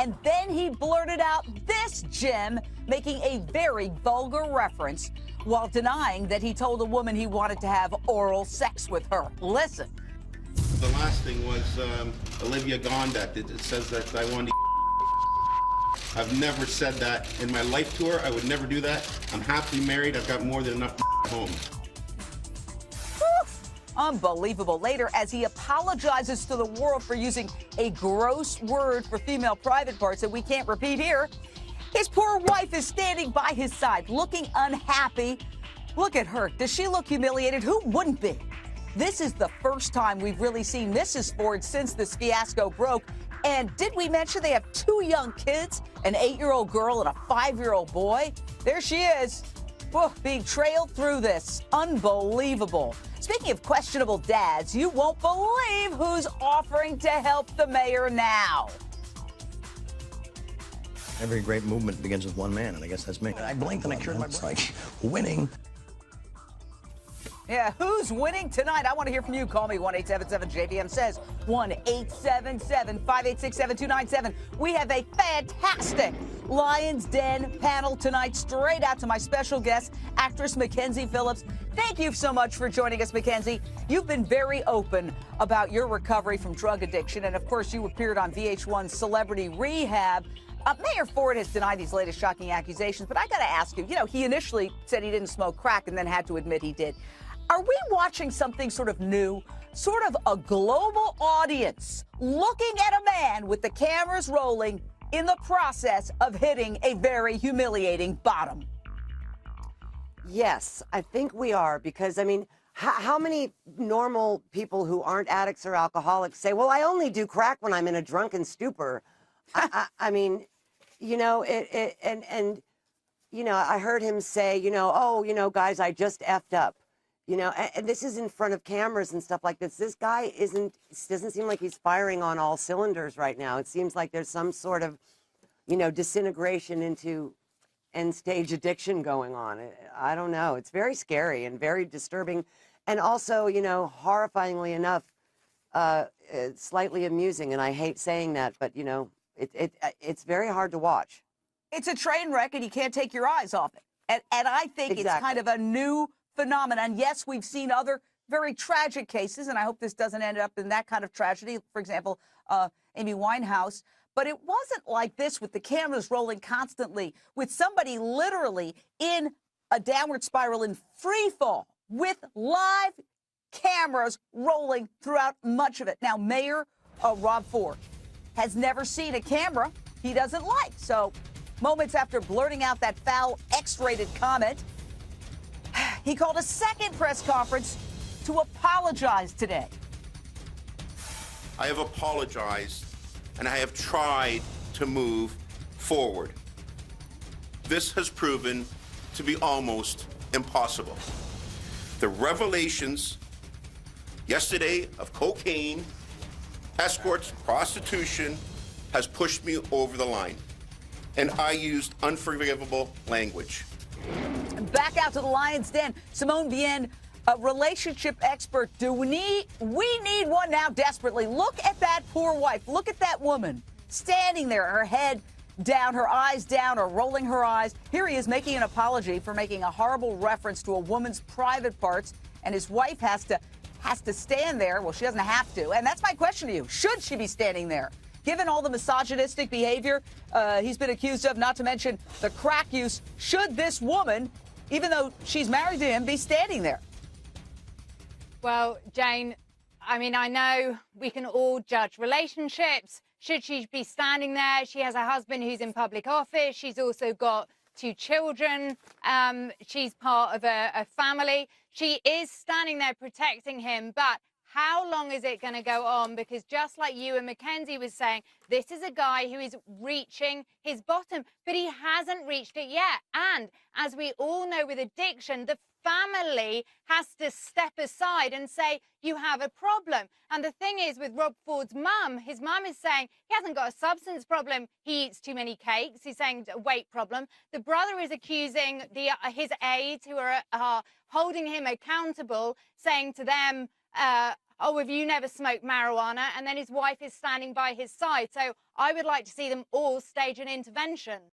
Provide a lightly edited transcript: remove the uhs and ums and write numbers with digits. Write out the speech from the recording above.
And then he blurted out this gem, making a very vulgar reference while denying that he told a woman he wanted to have oral sex with her. Listen. The last thing was Olivia Gondak. It says that I wanted to. I've never said that in my life to her. I would never do that. I'm happily married. I've got more than enough at home. Unbelievable. Later, as he apologizes to the world for using a gross word for female private parts that we can't repeat here, his poor wife is standing by his side, looking unhappy. Look at her. Does she look humiliated? Who wouldn't be? This is the first time we've really seen Mrs. Ford since this fiasco broke. And did we mention they have 2 young kids, an 8-year-old girl and a 5-year-old boy? There she is, being trailed through this. Unbelievable. Speaking of questionable dads, you won't believe who's offering to help the mayor now. Every great movement begins with one man, and I guess that's me. I blinked and I cured my brain. It's like winning. Yeah, who's winning tonight? I want to hear from you. Call me 1-877-JVM says 1-877-586-7297. We have a fantastic Lion's Den panel tonight, straight out to my special guest, actress Mackenzie Phillips. Thank you so much for joining us, Mackenzie. You've been very open about your recovery from drug addiction, and of course, you appeared on VH1's Celebrity Rehab. Mayor Ford has denied these latest shocking accusations, but I got to ask you, he initially said he didn't smoke crack and then had to admit he did. Are we watching something sort of new, sort of a global audience looking at a man with the cameras rolling in the process of hitting a very humiliating bottom? Yes, I think we are, because, I mean, how many normal people who aren't addicts or alcoholics say, well, I only do crack when I'm in a drunken stupor? I mean, I heard him say, oh, guys, I just effed up. And this is in front of cameras and stuff like this. This guy doesn't seem like he's firing on all cylinders right now. It seems like there's some sort of, disintegration into end-stage addiction going on. I don't know. It's very scary and very disturbing. And also, horrifyingly enough, slightly amusing. And I hate saying that, but, it's very hard to watch. It's a train wreck, and you can't take your eyes off it. And I think It's kind of a new phenomenon. Yes, we've seen other very tragic cases, and I hope this doesn't end up in that kind of tragedy. For example, Amy Winehouse. But it wasn't like this, with the cameras rolling constantly, with somebody literally in a downward spiral in free fall, with live cameras rolling throughout much of it. Now, Mayor Rob Ford has never seen a camera he doesn't like. So moments after blurting out that foul X-rated comment, he called a second press conference to apologize today. I have apologized, and I have tried to move forward. This has proven to be almost impossible. The revelations yesterday of cocaine, escorts, prostitution has pushed me over the line, and I used unforgivable language. Back out to the Lion's Den, Simone Bien, a relationship expert. We need one now desperately. Look at that poor wife. Look at that woman standing there, her head down, her eyes down, or rolling her eyes. Here he is making an apology for making a horrible reference to a woman's private parts, and his wife has to stand there. Well, she doesn't have to. And that's my question to you. Should she be standing there? Given all the misogynistic behavior he's been accused of, not to mention the crack use, should this woman, even though she's married to him, be standing there? Well, Jane, I mean, I know we can all judge relationships. Should she be standing there? She has a husband who's in public office. She's also got 2 children. She's part of a family. She is standing there protecting him, but how long is it going to go on? Because just like you and Mackenzie was saying, this is a guy who is reaching his bottom, but he hasn't reached it yet. And as we all know with addiction, the family has to step aside and say, you have a problem. And the thing is, with Rob Ford's mum, his mum is saying he hasn't got a substance problem. He eats too many cakes. He's saying a weight problem. The brother is accusing his aides who are holding him accountable, saying to them, oh, have you never smoked marijuana? And then his wife is standing by his side. So I would like to see them all stage an intervention.